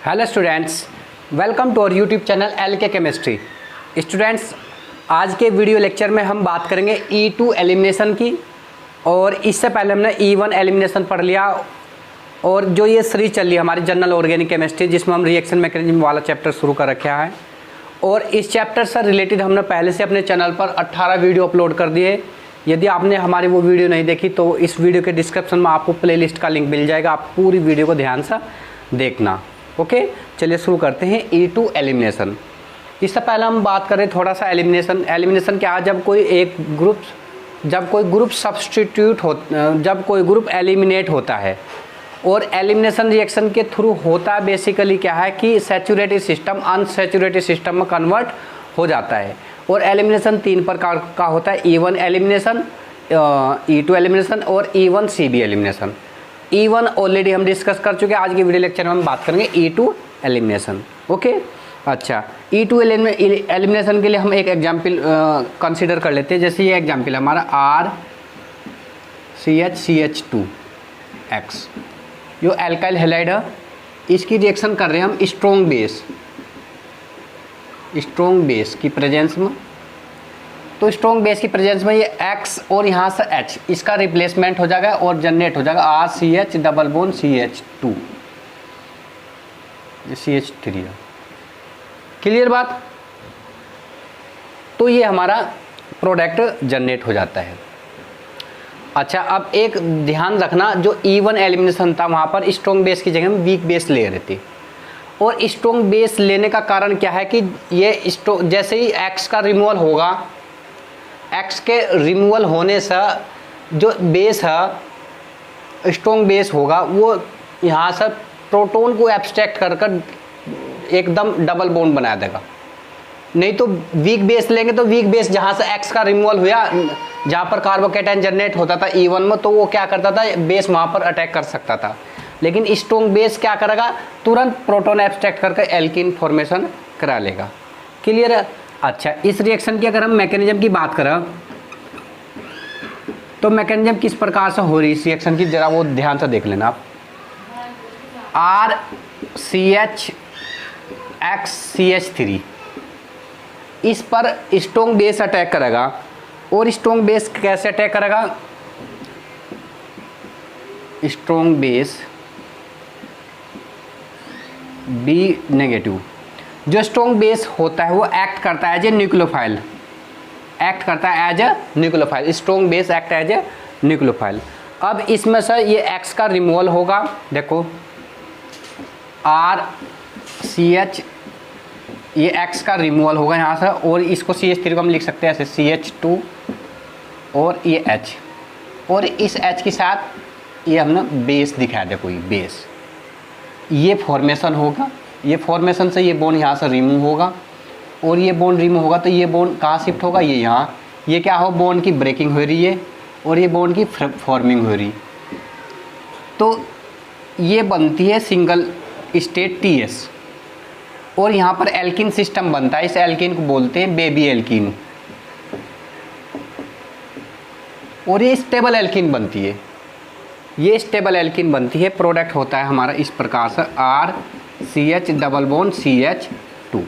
Hello students, welcome to our YouTube channel L.K.. Chemistry. Students, आज के video lecture में हम बात करेंगे E2 एलिमिनेशन की। और इससे पहले हमने E1 एलिमिनेशन पढ़ लिया। और जो ये सीरीज चल रही है हमारी जनरल ऑर्गेनिक केमिस्ट्री, जिसमें हम रिएक्शन मैकेनिज्म वाला चैप्टर शुरू कर रखा है। और इस चैप्टर से रिलेटेड हमने पहले से अपने चैनल पर 18 वीडियो अपलोड कर दिए। यदि आपने हमारी वो वीडियो नहीं देखी तो इस वीडियो के डिस्क्रिप्शन में आपको प्लेलिस्ट का लिंक मिल जाएगा। आप पूरी वीडियो को ध्यान से देखना। ओके, चलिए शुरू करते हैं E2 एलिमिनेशन। इससे पहले हम बात करें थोड़ा सा एलिमिनेशन क्या है। जब कोई ग्रुप सब्सटीट्यूट हो, जब कोई ग्रुप एलिमिनेट होता है और एलिमिनेशन रिएक्शन के थ्रू होता है, बेसिकली क्या है कि सैचुरेटेड सिस्टम अनसैचुरेटेड सिस्टम में कन्वर्ट हो जाता है। और एलिमिनेशन 3 प्रकार का होता है: E1 एलिमिनेशन, E2 एलिमिनेशन और E1 CB elimination. E1 already हम डिस्कस कर चुके हैं। आज के वीडियो लेक्चर में हम बात करेंगे E2 एलिमिनेशन। ओके, अच्छा, E2 एलिमिनेशन के लिए हम एक एग्जाम्पल कंसीडर कर लेते हैं। जैसे ये एग्जाम्पल है हमारा RCH2X, जो एल्काइल हैलाइड है। इसकी रिएक्शन कर रहे हैं हम स्ट्रॉन्ग बेस की प्रेजेंस में। तो स्ट्रॉन्ग बेस की प्रेजेंस में ये X और यहाँ से H, इसका रिप्लेसमेंट हो जाएगा और जनरेट हो जाएगा RCH डबल बॉन्ड CH2, ये CH3 है। क्लियर बात? तो ये हमारा प्रोडक्ट जनरेट हो जाता है। अच्छा, अब एक ध्यान रखना, जो E1 एलिमिनेशन था वहाँ पर स्ट्रॉन्ग बेस की जगह में वीक बेस ले रहे थे। और स्ट्रॉन्ग बेस लेने का कारण क्या है कि ये जैसे ही X का रिमूवल होगा, X के रिमूवल होने से जो बेस है, स्ट्रॉन्ग बेस होगा, वो यहाँ से प्रोटॉन को एब्स्ट्रैक्ट कर एकदम डबल बॉन्ड बना देगा। नहीं तो वीक बेस लेंगे तो वीक बेस जहाँ से X का रिमूवल हुआ, जहाँ पर कार्बोकैटायन जनरेट होता था E1 में, तो वो क्या करता था, बेस वहाँ पर अटैक कर सकता था। लेकिन स्ट्रॉन्ग बेस क्या करेगा, तुरंत प्रोटॉन एब्स्ट्रैक्ट करके एल्कीन फॉर्मेशन करा लेगा। क्लियर है? अच्छा, इस रिएक्शन की अगर हम मैकेनिज्म की बात करें तो मैकेनिज्म किस प्रकार से हो रही है इस रिएक्शन की, जरा वो ध्यान से देख लेना आप। RCHX-CH3, इस पर स्ट्रॉन्ग बेस अटैक करेगा। और स्ट्रॉन्ग बेस कैसे अटैक करेगा? स्ट्रॉन्ग बेस B नेगेटिव, जो स्ट्रॉन्ग बेस होता है वो एक्ट करता है as a nucleophile, strong base act as a nucleophile. अब इसमें से ये X का रिमूवल होगा। देखो RCH, ये X का रिमूवल होगा यहाँ से, और इसको CH3 को हम लिख सकते हैं ऐसे CH2 और ये H, और इस H के साथ ये हमने बेस दिखाया। देखो ये बेस, ये फॉर्मेशन होगा। ये फॉर्मेशन से ये बॉन्ड यहाँ से रिमूव होगा, और ये बॉन्ड रिमूव होगा तो ये बॉन्ड कहाँ शिफ्ट होगा, ये यहाँ। ये क्या हो, बॉन्ड की ब्रेकिंग हो रही है और ये बॉन्ड की फॉर्मिंग हो रही। तो ये बनती है सिंगल स्टेट TS, और यहाँ पर एल्कीन सिस्टम बनता है। इस एल्कीन को बोलते हैं बेबी एल्कीन, और ये स्टेबल एल्कीन बनती है। ये स्टेबल एल्कीन बनती है। प्रोडक्ट होता है हमारा इस प्रकार से RCH double bond CH2।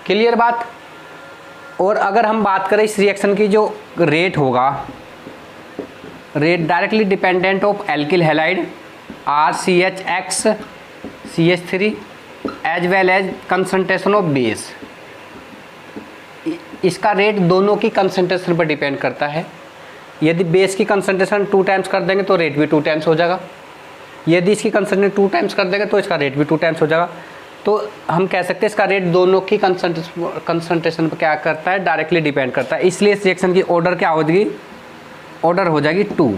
Clear बात? और अगर हम बात करें इस रिएक्शन की, जो रेट होगा, rate directly dependent of alkyl halide RCHX-CH3 as well as concentration of base. इसका रेट दोनों की कंसंट्रेशन पर डिपेंड करता है। यदि बेस की कंसंट्रेशन 2 टाइम्स कर देंगे तो रेट भी 2 टाइम्स हो जाएगा। यदि इसकी कंसंट्रेशन 2 टाइम्स कर देंगे तो इसका रेट भी 2 टाइम्स हो जाएगा। तो हम कह सकते हैं इसका रेट दोनों की कंसंट्रेशन पर क्या करता है, डायरेक्टली डिपेंड करता है। इसलिए इस रिएक्शन की ऑर्डर क्या होगी, ऑर्डर हो जाएगी 2,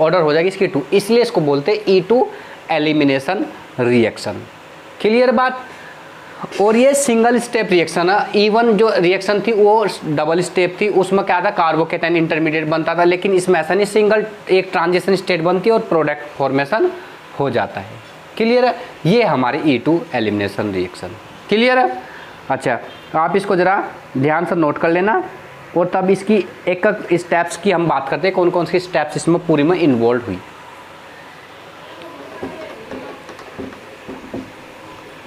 ऑर्डर हो जाएगी इसकी 2। इसलिए इसको बोलते हैं E2 एलिमिनेशन रिएक्शन। क्लियर बात? और ये सिंगल स्टेप रिएक्शन है। E1 जो रिएक्शन थी वो डबल स्टेप थी, उसमें क्या था, कार्बोकैटायन इंटरमीडिएट बनता था। लेकिन इसमें ऐसा नहीं, सिंगल एक ट्रांजिशन स्टेट बनती है और प्रोडक्ट फॉर्मेशन हो जाता है। क्लियर है? ये हमारी E2 एलिमिनेशन रिएक्शन। क्लियर है? अच्छा, आप इसको ज़रा ध्यान से नोट कर लेना, और तब इसकी एक स्टेप्स की हम बात करते हैं, कौन कौन सी स्टेप्स इसमें पूरी में इन्वॉल्व हुई।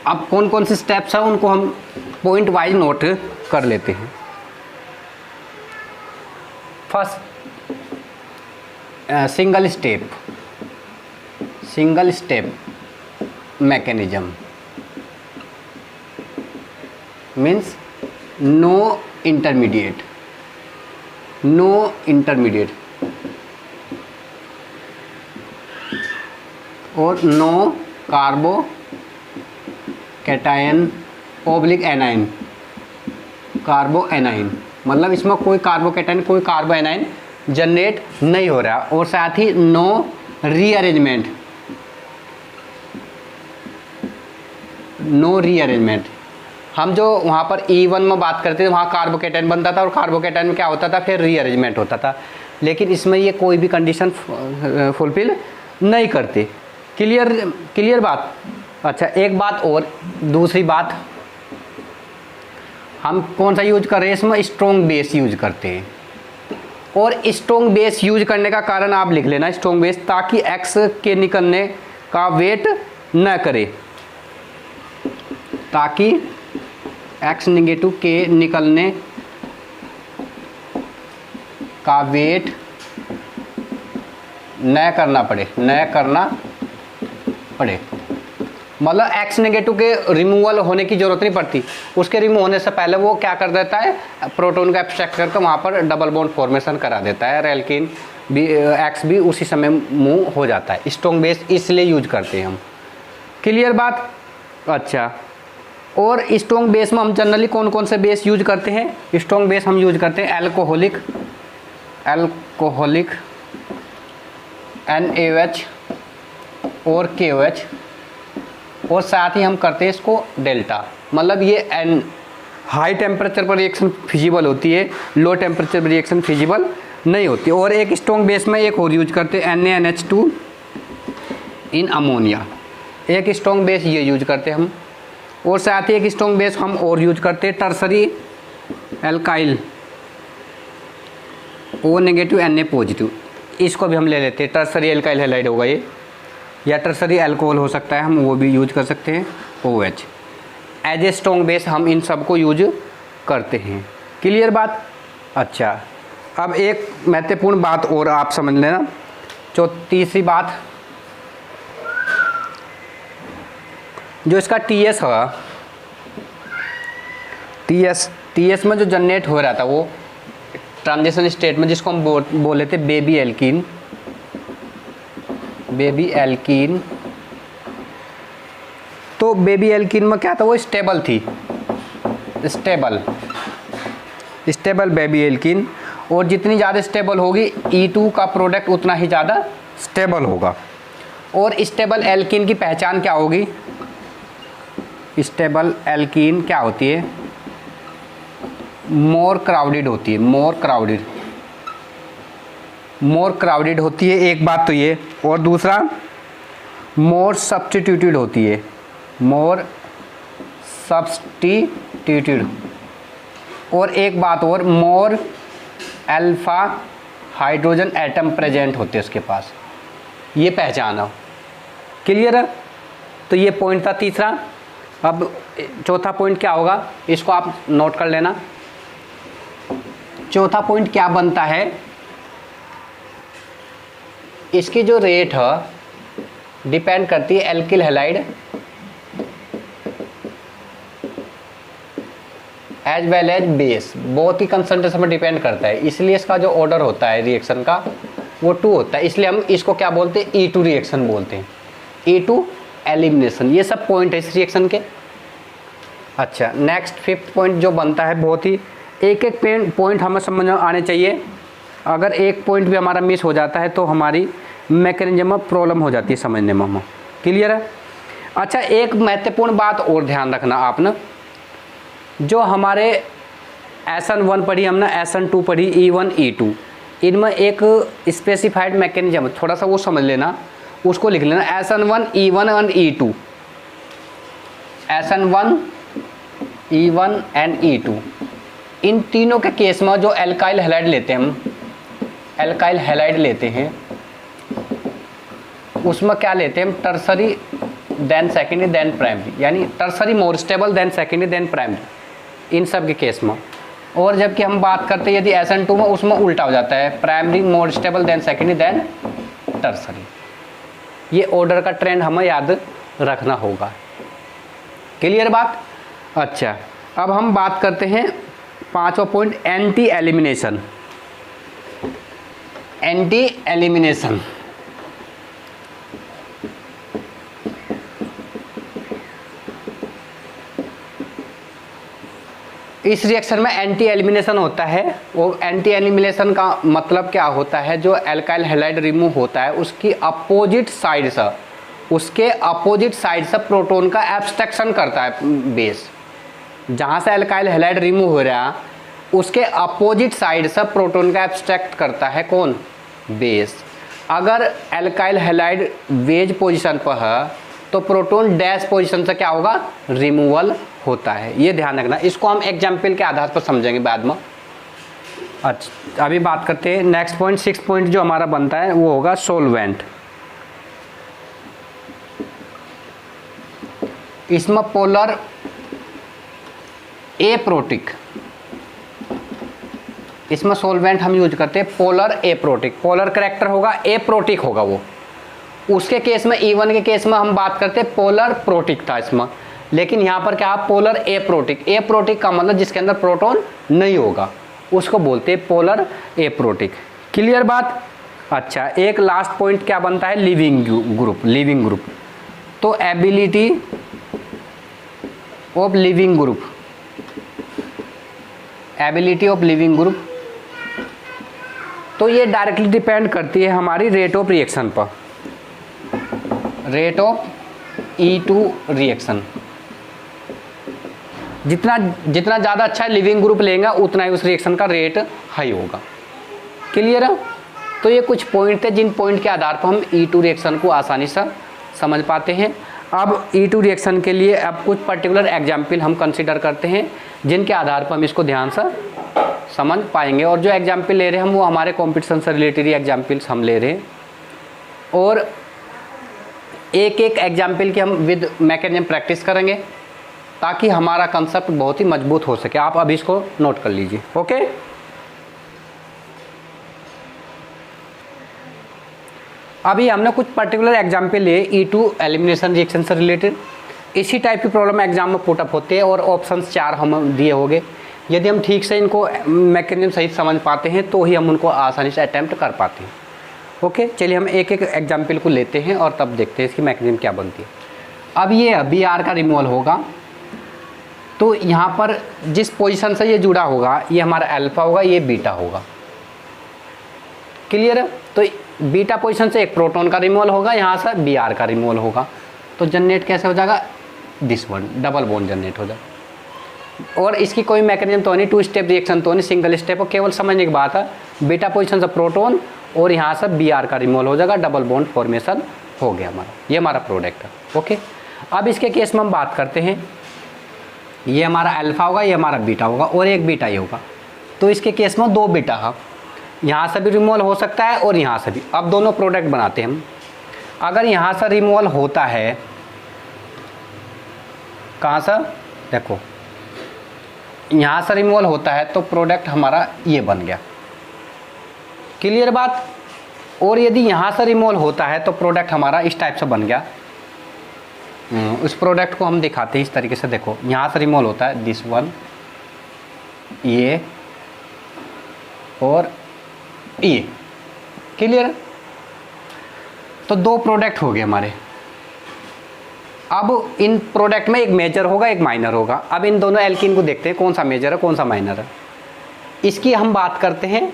अब कौन कौन से स्टेप्स हैं उनको हम पॉइंट वाइज नोट कर लेते हैं। First, single step mechanism means no intermediate और no carbocation oblique anion, carbo anion, मतलब इसमें कोई कार्बो कैटायन कोई कार्बो एनाइन जनरेट नहीं हो रहा। और साथ ही नो रीअरेंजमेंट, हम जो वहाँ पर E1 में बात करते थे वहाँ कार्बोकेटाइन बनता था और कार्बोकेटाइन में क्या होता था, फिर रीअरेंजमेंट होता था, लेकिन इसमें ये कोई भी कंडीशन फुलफिल नहीं करती। क्लियर बात। अच्छा, एक बात और, दूसरी बात, हम कौन सा यूज कर रहे हैं इसमें, स्ट्रॉन्ग बेस यूज करते हैं। और स्ट्रॉन्ग बेस यूज करने का कारण आप लिख लेना स्ट्रॉन्ग बेस, ताकि एक्स के निकलने का वेट न करे, ताकि एक्स नेगेटिव के निकलने का वेट न करना पड़े, मतलब एक्स नेगेटिव के रिमूवल होने की जरूरत नहीं पड़ती। उसके रिमूव होने से पहले वो क्या कर देता है, प्रोटॉन का एब्स्ट्रैक्ट करके वहाँ पर डबल बॉन्ड फॉर्मेशन करा देता है, एल्कीन भी एक्स भी उसी समय मूव हो जाता है। स्ट्रॉन्ग बेस इसलिए यूज करते हैं हम। क्लियर बात। अच्छा, और स्ट्रॉन्ग बेस में हम जनरली कौन कौन से बेस यूज करते हैं, स्ट्रॉन्ग बेस हम यूज करते हैं एल्कोहलिक NaOH और KOH, और साथ ही हम करते हैं इसको डेल्टा, मतलब ये N हाई टेम्परेचर पर रिएक्शन फिजिबल होती है, लो टेम्परेचर पर रिएक्शन फिजिबल नहीं होती। और एक स्ट्रॉन्ग बेस में एक और यूज करते हैं NaNH2 इन अमोनिया, एक स्ट्रॉन्ग बेस ये यूज करते हैं हम। और साथ ही एक स्ट्रॉन्ग बेस हम और यूज करते हैं tertiary alkyl O negative Na positive, इसको भी हम ले लेते हैं, टर्सरी एल्काइल हैलाइड होगा ये, या टर्सरी अल्कोहल हो सकता है, हम वो भी यूज कर सकते हैं OH। As a strong base हम इन सब को यूज करते हैं। क्लियर बात। अच्छा, अब एक महत्वपूर्ण बात और आप समझ लेना, जो तीसरी बात, जो इसका TS होगा, TS में जो जनरेट हो रहा था वो ट्रांजिशन स्टेट में, जिसको हम बोले थे बेबी एल्कीन, तो बेबी एल्कीन में क्या था, वो स्टेबल थी, स्टेबल बेबी एल्कीन। और जितनी ज़्यादा स्टेबल होगी E2 का प्रोडक्ट उतना ही ज़्यादा स्टेबल होगा। और स्टेबल एल्कीन की पहचान क्या होगी, स्टेबल एल्कीन क्या होती है, मोर क्राउडेड होती है, मोर क्राउडेड होती है, एक बात तो ये। और दूसरा, मोर सब्स्टिट्यूटेड होती है, मोर सब्स्टिट्यूटेड। और एक बात और, मोर अल्फा हाइड्रोजन एटम प्रेजेंट होते हैं उसके पास, ये पहचान हो। क्लियर है। तो ये पॉइंट था तीसरा। अब चौथा पॉइंट क्या होगा, इसको आप नोट कर लेना। चौथा पॉइंट क्या बनता है, इसकी जो रेट है डिपेंड करती है alkyl halide as well as base, बहुत ही कंसंट्रेशन पर डिपेंड करता है, इसलिए इसका जो ऑर्डर होता है रिएक्शन का वो 2 होता है, इसलिए हम इसको क्या बोलते हैं, E2 रिएक्शन बोलते हैं, E2 एलिमिनेशन। ये सब पॉइंट है इस रिएक्शन के। अच्छा, नेक्स्ट फिफ्थ पॉइंट जो बनता है, बहुत ही एक पॉइंट हमें समझ में आने चाहिए, अगर एक पॉइंट भी हमारा मिस हो जाता है तो हमारी मैकेनिज्म में प्रॉब्लम हो जाती है समझने में हमें। क्लियर है। अच्छा, एक महत्वपूर्ण बात और ध्यान रखना आपने, जो हमारे SN1 पढ़ी हमने, SN2 पढ़ी, E1 E2, इनमें एक स्पेसिफाइड मैकेनिज्म, थोड़ा सा वो समझ लेना, उसको लिख लेना, SN1 E1 and E2, SN1 E1 and E2। इन तीनों के केस में जो एल्काइल हैलाइड लेते हैं हम, उसमें क्या लेते हैं हम, tertiary then secondary then primary, यानी tertiary more stable than secondary then primary इन सब के केस में। और जबकि हम बात करते हैं यदि SN2 में, उसमें उल्टा हो जाता है, primary more stable than secondary than tertiary. ये ऑर्डर का ट्रेंड हमें याद रखना होगा। क्लियर बात? अच्छा, अब हम बात करते हैं 5वां point, anti elimination. Anti elimination इस रिएक्शन में एंटी एलिमिनेशन होता है। वो एंटी एलिमिनेशन का मतलब क्या होता है, जो एल्काइल हैलाइड रिमूव होता है उसकी अपोजिट साइड से, उसके अपोजिट साइड से प्रोटॉन का एब्स्ट्रैक्शन करता है बेस। जहाँ से एल्काइल हैलाइड रिमूव हो रहा है उसके अपोजिट साइड से प्रोटॉन का एब्स्ट्रैक्ट करता है कौन? बेस। अगर एल्काइल हैलाइड वेज पोजीशन पर है तो प्रोटॉन डैश पोजीशन से क्या होगा? रिमूवल होता है। ये ध्यान रखना, इसको हम एग्जाम्पल के आधार पर समझेंगे बाद में। अच्छा, अभी बात करते हैं नेक्स्ट पॉइंट, 6 पॉइंट जो हमारा बनता है वो होगा सोलवेंट। इसमें पोलर एप्रोटिक, इसमें सोलवेंट हम यूज करते हैं पोलर एप्रोटिक। पोलर करेक्टर होगा, एप्रोटिक होगा वो। उसके केस में E1 के केस में हम बात करते हैं पोलर प्रोटिक था इसमें, लेकिन यहाँ पर क्या, पोलर एप्रोटिक। एप्रोटिक का मतलब जिसके अंदर प्रोटॉन नहीं होगा उसको बोलते हैं पोलर एप्रोटिक। क्लियर बात? अच्छा, एक लास्ट पॉइंट क्या बनता है, लिविंग ग्रुप। लिविंग ग्रुप तो ability of leaving group, ability of leaving group तो ये डायरेक्टली डिपेंड करती है हमारी रेट ऑफ रिएक्शन पर, रेट ऑफ E2 रिएक्शन। जितना ज़्यादा अच्छा लिविंग ग्रुप लेंगे उतना ही उस रिएक्शन का रेट हाई होगा। क्लियर है? तो ये कुछ पॉइंट थे जिन पॉइंट के आधार पर हम E2 रिएक्शन को आसानी से समझ पाते हैं। अब E2 रिएक्शन के लिए अब कुछ पर्टिकुलर एग्जाम्पल हम कंसिडर करते हैं जिनके आधार पर हम इसको ध्यान से समझ पाएंगे। और जो एग्जाम्पल ले रहे हैं हम वो हमारे कॉम्पिटिशन से रिलेटेड एग्जाम्पल्स हम ले रहे हैं, और एक एक एग्जाम्पल की हम विद मैकेनिज्म प्रैक्टिस करेंगे ताकि हमारा कंसेप्ट बहुत ही मजबूत हो सके। आप अभी इसको नोट कर लीजिए। ओके, अभी हमने कुछ पर्टिकुलर एग्जाम्पल लिए E2 एलिमिनेशन रिएक्शन से रिलेटेड। इसी टाइप की प्रॉब्लम एग्जाम में पुटअप होते हैं और ऑप्शंस 4 हम दिए होंगे। यदि हम ठीक से इनको मैकेनिज्म सही समझ पाते हैं तो ही हम उनको आसानी से अटैम्प्ट कर पाते हैं। ओके, चलिए हम एक एक एग्जाम्पल को लेते हैं और तब देखते हैं इसकी मैकेनिज्म क्या बनती है। अब ये Br का रिमूवल होगा तो यहाँ पर जिस पोजीशन से ये जुड़ा होगा ये हमारा अल्फा होगा, ये बीटा होगा। क्लियर है? तो बीटा पोजीशन से एक प्रोटॉन का रिमूवल होगा, यहाँ से Br का रिमूवल होगा। तो जनरेट कैसे हो जाएगा? This one, double bond generate हो जाएगा। और इसकी कोई मैकेनिज्म तो नहीं, 2 स्टेप रिएक्शन तो नहीं, सिंगल स्टेप हो। केवल समझने की बात है, बीटा पोजीशन से प्रोटॉन और यहाँ से Br का रिमूवल हो जाएगा, डबल बॉन्ड फॉर्मेशन हो गया हमारा। ये हमारा प्रोडक्ट है। ओके, अब इसके केस में हम बात करते हैं, ये हमारा अल्फा होगा, ये हमारा बीटा होगा और एक बीटा ही होगा। तो इसके केस में 2 बीटा है, यहाँ से भी रिमूवल हो सकता है और यहाँ से भी। अब दोनों प्रोडक्ट बनाते हैं हम। अगर यहाँ से रिमूवल होता है, कहाँ से, देखो यहाँ से रिमूवल होता है तो प्रोडक्ट हमारा ये बन गया। क्लियर बात? और यदि यहाँ से रिमूवल होता है तो प्रोडक्ट हमारा इस टाइप से बन गया। उस प्रोडक्ट को हम दिखाते हैं इस तरीके से। देखो यहाँ से रिमूवल होता है, दिस वन, ये और ये। क्लियर? तो 2 प्रोडक्ट हो गए हमारे। अब इन प्रोडक्ट में एक मेजर होगा, एक माइनर होगा। अब इन दोनों एल्कीन को देखते हैं कौन सा मेजर है कौन सा माइनर है। इसकी हम बात करते हैं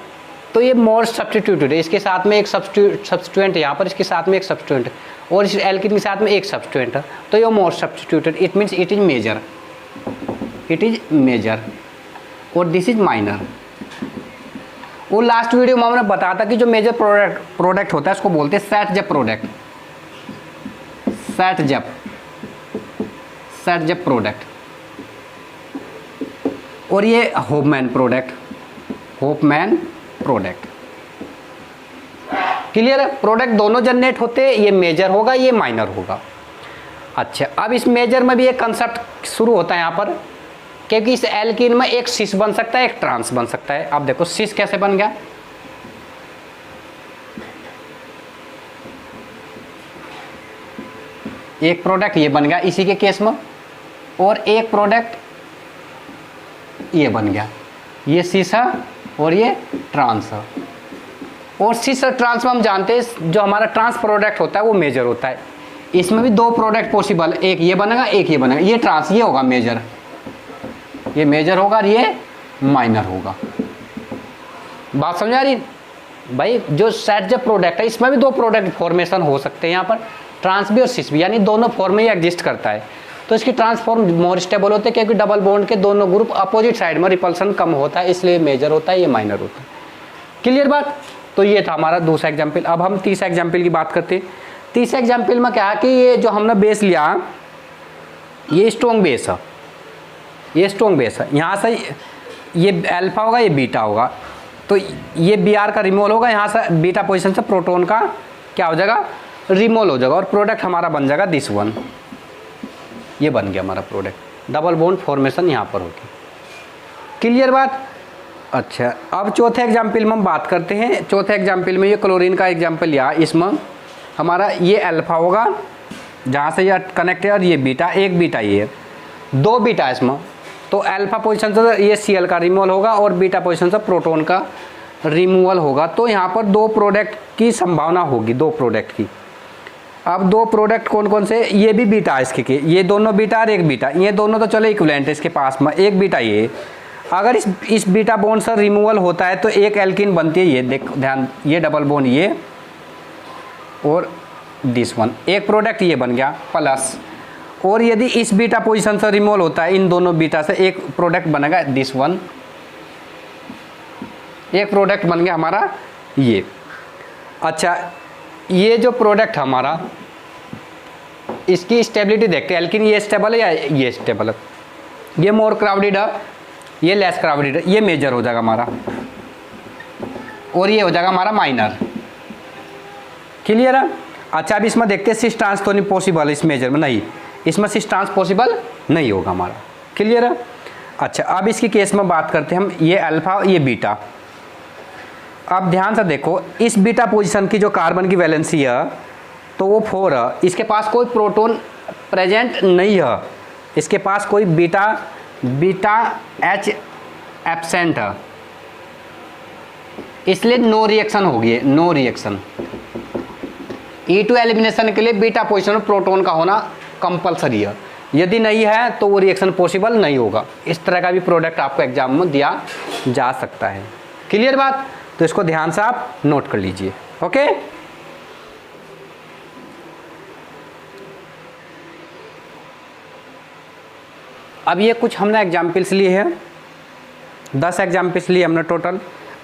तो ये मोर सब्स्टिट्यूटेड है, इसके साथ में एक सब्स्टिट्यूएंट यहाँ पर, इसके साथ में एक सब्स्टिट्यूएंट और इस एल्कीन के साथ में एक सब्स्टिट्यूएंट है। तो ये more substituted, it means it is major, it is major और दिस इज माइनर। वो लास्ट वीडियो में हमने बताया था कि जो मेजर प्रोडक्ट होता है उसको बोलते हैं सेट जब प्रोडक्ट, सेट जब प्रोडक्ट। और ये Hopman product, Hopman product. Clear है? प्रोडक्ट दोनों जनरेट होते हैं, ये मेजर होगा ये माइनर होगा। अच्छा, अब इस मेजर में भी एक कंसेप्ट शुरू होता है यहाँ पर, क्योंकि इस एल्कीन में एक सिस बन सकता है, एक ट्रांस बन सकता है। अब देखो सिस कैसे बन गया, एक प्रोडक्ट ये बन गया इसी के केस में, और एक प्रोडक्ट ये बन गया, ये सिस है और ये ट्रांस है। और सिस और ट्रांस में हम जानते हैं जो हमारा ट्रांस प्रोडक्ट होता है वो मेजर होता है। इसमें भी दो प्रोडक्ट पॉसिबल, एक ये बनेगा एक ये बनेगा, ये ट्रांस ये होगा मेजर, ये मेजर होगा और ये माइनर होगा। बात समझ आ रही भाई? जो सेट जब प्रोडक्ट है इसमें भी दो प्रोडक्ट फॉर्मेशन हो सकते हैं यहाँ पर, ट्रांस भी और सिस भी, यानी दोनों फॉर्म में ही एग्जिस्ट करता है। तो इसकी ट्रांसफॉर्म मोर स्टेबल होते हैं क्योंकि डबल बॉन्ड के दोनों ग्रुप अपोजिट साइड में रिपल्सन कम होता है, इसलिए मेजर होता है, ये माइनर होता है। क्लियर बात? तो ये था हमारा दूसरा एग्जाम्पल। अब हम तीसरा एग्जाम्पल की बात करते हैं। तीसरे एग्जाम्पल में क्या है कि ये जो हमने बेस लिया ये स्ट्रॉन्ग बेस है, ये स्ट्रॉन्ग बेस है। यहाँ से ये अल्फा होगा ये बीटा होगा, तो ये बी आर का रिमोल होगा, यहाँ से बीटा पोजीशन से प्रोटॉन का क्या हो जाएगा, रिमोल हो जाएगा, और प्रोडक्ट हमारा बन जाएगा दिस वन। ये बन गया हमारा प्रोडक्ट, डबल बॉन्ड फॉर्मेशन यहाँ पर होगी। क्लियर बात? अच्छा, अब चौथे एग्जाम्पल में हम बात करते हैं। चौथे एग्जाम्पल में ये क्लोरीन का एग्जाम्पल लिया, इसमें हमारा ये अल्फा होगा जहाँ से ये कनेक्ट है, और ये बीटा, एक बीटा ये है, दो बीटा इसमें, तो अल्फा पोजीशन से ये Cl का रिमूवल होगा और बीटा पोजीशन से प्रोटॉन का रिमूवल होगा। तो यहाँ पर दो प्रोडक्ट की संभावना होगी, दो प्रोडक्ट की। अब दो प्रोडक्ट कौन कौन से, ये भी बीटा है इसके, ये दोनों बीटा और एक बीटा, ये दोनों तो चलो इक्विवेलेंट है इसके पास में, एक बीटा ये। अगर इस बीटा बॉन्ड से रिमूवल होता है तो एक एल्कीन बनती है, ये देखो ध्यान, ये डबल बॉन्ड ये और दिस वन, एक प्रोडक्ट ये बन गया प्लस। और यदि इस बीटा पोजीशन से रिमूवल होता है इन दोनों बीटा से, एक प्रोडक्ट बनेगा दिस वन, एक प्रोडक्ट बन गया हमारा ये। अच्छा, ये जो प्रोडक्ट हमारा, इसकी स्टेबिलिटी देखते हैं, एल्कीन ये स्टेबल है या ये स्टेबल है, ये मोर क्राउडेड है, ये लेस क्राउडेड है, ये मेजर हो जाएगा हमारा, और ये हो जाएगा हमारा माइनर। क्लियर है? अच्छा, अब इसमें देखते हैं सिस ट्रांस तो नहीं पॉसिबल, इस मेजर में नहीं, इसमें सिस ट्रांस पॉसिबल नहीं होगा हमारा। क्लियर है? अच्छा, अब इसकी केस में बात करते हैं हम, ये अल्फा ये बीटा। अब ध्यान से देखो, इस बीटा पोजीशन की जो कार्बन की वैलेंसी है तो वो 4 है, इसके पास कोई प्रोटॉन प्रेजेंट नहीं है, इसके पास कोई बीटा H एब्सेंट है, इसलिए नो रिएक्शन होगी, नो रिएक्शन। E2 एलिमिनेशन के लिए बीटा पोजीशन में प्रोटॉन का होना कंपलसरी है, यदि नहीं है तो वो रिएक्शन पॉसिबल नहीं होगा। इस तरह का भी प्रोडक्ट आपको एग्जाम में दिया जा सकता है। क्लियर बात? तो इसको ध्यान से आप नोट कर लीजिए। ओके, अब ये कुछ हमने एग्जाम्पल्स लिए हैं, 10 एग्जाम्पल्स लिए हमने टोटल।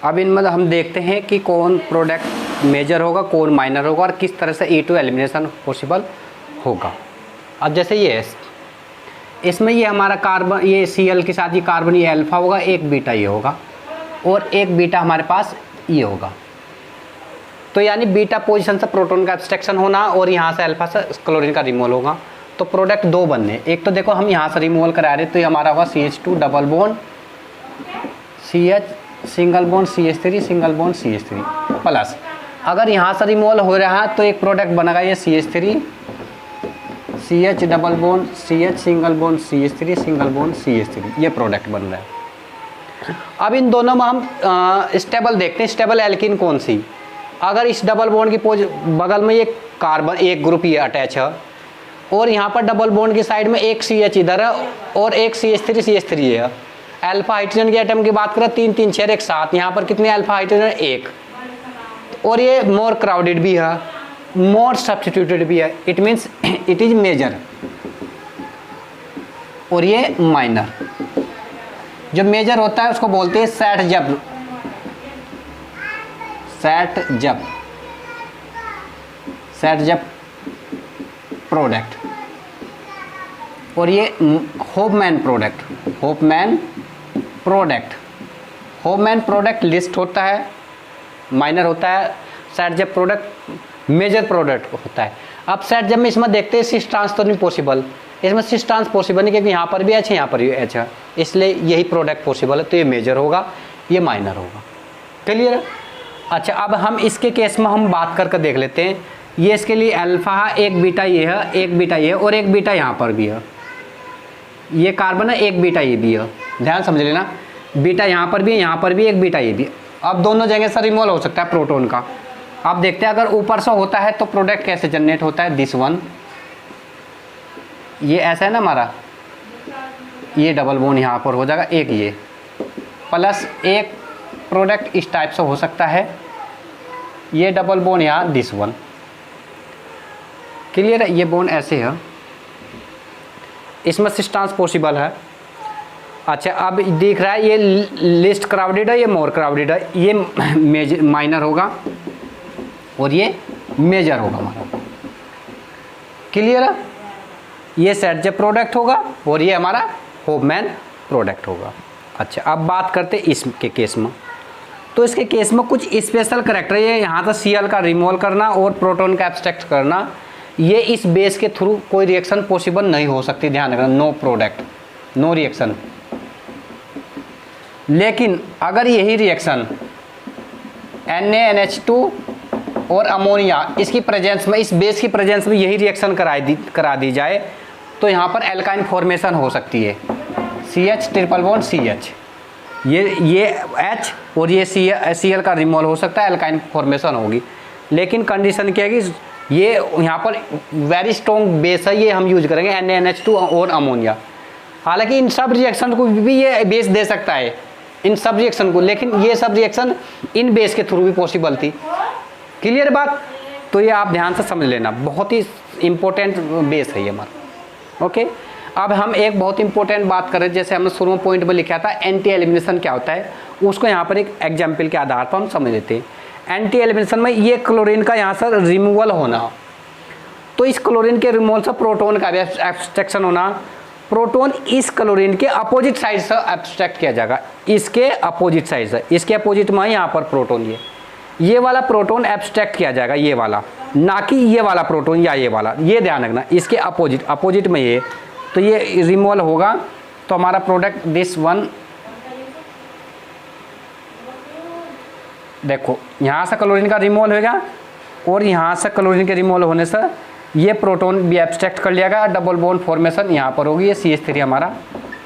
अब इनमें हम देखते हैं कि कौन प्रोडक्ट मेजर होगा, कौन माइनर होगा, और किस तरह से E2 एलिमिनेशन पॉसिबल होगा। अब जैसे ये है, इसमें ये हमारा कार्बन, ये Cl के साथ ये कार्बन, ये अल्फा होगा, एक बीटा ये होगा, और एक बीटा हमारे पास ये होगा। तो यानी बीटा पोजीशन से प्रोटॉन का एब्स्ट्रैक्शन होना और यहाँ से अल्फा से क्लोरीन का रिमूवल होगा। तो प्रोडक्ट दो बनने, एक तो देखो हम यहाँ से रिमूवल करा रहे, तो ये हमारा होगा CH2 double bond CH single bond CH3 single bond CH3 plus. अगर यहाँ से रिमूवल हो रहा है तो एक प्रोडक्ट बनेगा ये CH3 CH double bond CH single bond CH3 single bond CH3, ये प्रोडक्ट बन रहा है। अब इन दोनों में हम स्टेबल देखते हैं, स्टेबल एल्कीन कौन सी। अगर इस डबल बॉन्ड की बगल में एक कार्बन, एक ग्रुप ये अटैच है, और यहाँ पर डबल बॉन्ड की साइड में एक CH इधर है और एक CH3 है। अल्फा हाइड्रोजन के एटम की बात करें 3 3 6 एक 7, यहाँ पर कितने अल्फा हाइड्रोजन, एक, और ये मोर क्राउडेड भी है, मोर सब्स्टिट्यूटेड भी है, it means it is major, और ये माइनर। जो मेजर होता है उसको बोलते हैं सेट जब प्रोडक्ट, और ये होपमैन प्रोडक्ट लिस्ट होता है, माइनर होता है, सेट जब प्रोडक्ट मेजर प्रोडक्ट होता है। अब सेट जब में इसमें देखते हैं सिस ट्रांस तो नहीं पॉसिबल, इसमें सिस ट्रांस पॉसिबल नहीं, क्योंकि यहाँ पर भी एच है यहाँ पर भी एच है, इसलिए यही प्रोडक्ट पॉसिबल है। तो ये मेजर होगा, ये माइनर होगा। क्लियर? अच्छा, अब हम इसके केस में हम बात करके देख लेते हैं। ये इसके लिए अल्फा है, एक बीटा ये है, एक बीटा ये है, और एक बीटा यहाँ पर भी है। ये कार्बन है, एक बीटा ये भी है, ध्यान समझ लेना। बीटा यहाँ पर भी, यहाँ पर भी एक बीटा ये भी। अब दोनों जगह से रिमूवल हो सकता है प्रोटॉन का। अब देखते हैं अगर ऊपर से होता है तो प्रोडक्ट कैसे जनरेट होता है। दिस वन, ये ऐसा है ना हमारा, ये डबल बॉन्ड यहाँ पर हो जाएगा, एक ये प्लस एक प्रोडक्ट इस टाइप से हो सकता है, ये डबल बॉन्ड यहाँ दिस वन। क्लियर है? ये बॉन्ड ऐसे है, इसमें सिस ट्रांस पॉसिबल है। अच्छा, अब दिख रहा है ये लिस्ट क्राउडेड है, ये मोर क्राउडेड है, ये मेजर माइनर होगा और ये मेजर होगा हमारा। क्लियर है? ये सेट जे प्रोडक्ट होगा और ये हमारा होफमैन प्रोडक्ट होगा। अच्छा, अब बात करते इसके केस में। तो इसके केस में कुछ स्पेशल करैक्टर है, यहाँ से Cl का रिमूवल करना और प्रोटॉन का एब्स्ट्रैक्ट करना, ये इस बेस के थ्रू कोई रिएक्शन पॉसिबल नहीं हो सकती, ध्यान रखना। No product, no reaction. लेकिन अगर यही रिएक्शन NaNH2 और अमोनिया इसकी प्रेजेंस में, इस बेस की प्रेजेंस में यही रिएक्शन करा दी जाए तो यहाँ पर एल्काइन फॉर्मेशन हो सकती है। CH ट्रिपल बॉन्ड CH, ये H और ये Cl का रिमूवल हो सकता है, एल्काइन फॉर्मेशन होगी। लेकिन कंडीशन क्या है कि ये यहाँ पर वेरी स्ट्रॉन्ग बेस है, ये हम यूज करेंगे NaNH2 और अमोनिया। हालांकि इन सब रिएक्शन को भी ये बेस दे सकता है, इन सब रिएक्शन को, लेकिन ये सब रिएक्शन इन बेस के थ्रू भी पॉसिबल थी। क्लियर बात? तो ये आप ध्यान से समझ लेना, बहुत ही इंपॉर्टेंट बेस है ये हमारा। ओके, अब हम एक बहुत इंपॉर्टेंट बात करें, जैसे हमने शुरू में पॉइंट में लिखा था एंटी एलिमिनेशन क्या होता है, उसको यहाँ पर एक एग्जाम्पल के आधार पर हम समझ लेते हैं। एंटी एलिमिनेशन में ये क्लोरीन का यहाँ से रिमूवल होना, तो इस क्लोरीन के रिमूवल से प्रोटॉन का भी एब्स्ट्रैक्शन होना। प्रोटॉन इस क्लोरीन के अपोजिट साइड से एब्स्ट्रैक्ट किया जाएगा, इसके अपोजिट साइड से, इसके अपोजिट में यहाँ पर प्रोटॉन, ये वाला प्रोटॉन एब्स्ट्रैक्ट किया जाएगा, ये वाला, ना कि ये वाला प्रोटॉन या ये वाला, ये ध्यान रखना। इसके अपोजिट में ये, तो ये रिमूवल होगा तो हमारा प्रोडक्ट दिस वन, देखो यहाँ से क्लोरीन का रिमूवल होगा और यहाँ से क्लोरीन के रिमूवल होने से ये प्रोटॉन भी एब्स्ट्रैक्ट कर लिया गया, डबल बॉन्ड फॉर्मेशन यहाँ पर होगी। ये CH3 हमारा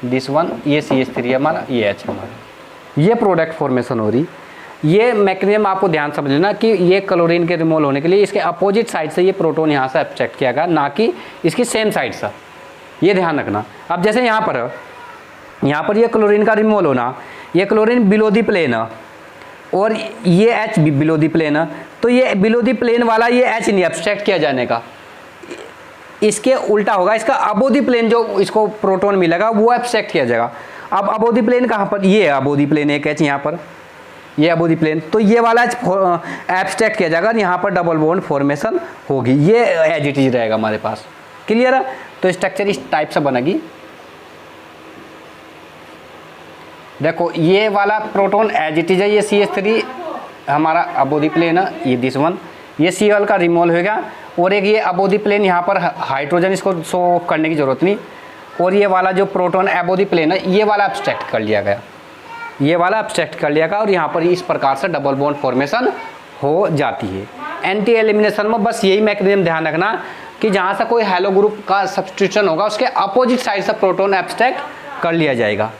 दिस वन, ये CH3 हमारा, ये H हमारा, ये प्रोडक्ट फॉर्मेशन हो रही। ये मैकेनिज्म आपको ध्यान समझ लेना कि ये क्लोरीन के रिमूवल होने के लिए इसके अपोजिट साइड से ये प्रोटॉन यहाँ से एब्स्ट्रैक्ट किया गया, ना कि इसकी सेम साइड से, ये ध्यान रखना। अब जैसे यहाँ पर ये क्लोरीन का रिमूवल होना, ये क्लोरीन बिलो दी प्लेन है और ये H भी बिलो दी प्लेन है, तो ये बिलो दी प्लेन वाला ये H नहीं एब्स्ट्रैक्ट किया जाने का, इसके उल्टा होगा, इसका अबो दी प्लेन जो इसको प्रोटॉन मिलेगा वो एब्स्ट्रैक्ट किया जाएगा। अब अबो दी प्लेन कहाँ पर, ये अबो दी प्लेन एक H यहाँ पर, ये अबो दी प्लेन, तो ये वाला एब्स्ट्रैक्ट किया जाएगा, यहाँ पर डबल बॉन्ड फॉर्मेशन होगी, ये एज इट इज रहेगा हमारे पास। क्लियर है? तो स्ट्रक्चर इस टाइप से बनेगी। देखो ये वाला प्रोटॉन एज इट इज है, ये CH3 हमारा अबोदी प्लेन है, ये दिस वन, ये Cl का रिमूवल होगा और एक ये अबोदी प्लेन यहाँ पर हाइड्रोजन, इसको शो ऑफ करने की जरूरत नहीं, और ये वाला जो प्रोटॉन अबोदी प्लेन है ये वाला एब्स्ट्रैक्ट कर लिया गया, ये वाला एब्स्ट्रैक्ट कर लिया गया और यहाँ पर इस प्रकार से डबल बॉन्ड फॉर्मेशन हो जाती है। एंटी एलिमिनेशन में बस यही मैकेनिज्म ध्यान रखना कि जहाँ से कोई हेलो ग्रुप का सब्स्टिट्यूशन होगा उसके अपोजिट साइड से प्रोटॉन एब्स्ट्रैक्ट कर लिया जाएगा।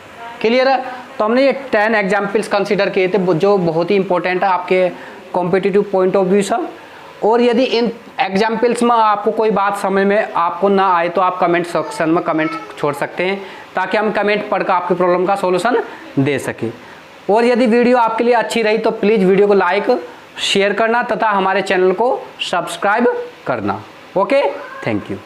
क्लियर है? तो हमने ये 10 एग्जाम्पल्स कंसीडर किए थे जो बहुत ही इंपॉर्टेंट है आपके कॉम्पिटिटिव पॉइंट ऑफ व्यू से। और यदि इन एग्जाम्पल्स में आपको कोई बात समझ में आपको ना आए तो आप कमेंट सेक्शन में कमेंट छोड़ सकते हैं, ताकि हम कमेंट पढ़कर आपकी प्रॉब्लम का सॉल्यूशन दे सकें। और यदि वीडियो आपके लिए अच्छी रही तो प्लीज़ वीडियो को लाइक शेयर करना तथा हमारे चैनल को सब्सक्राइब करना। Okay, thank you.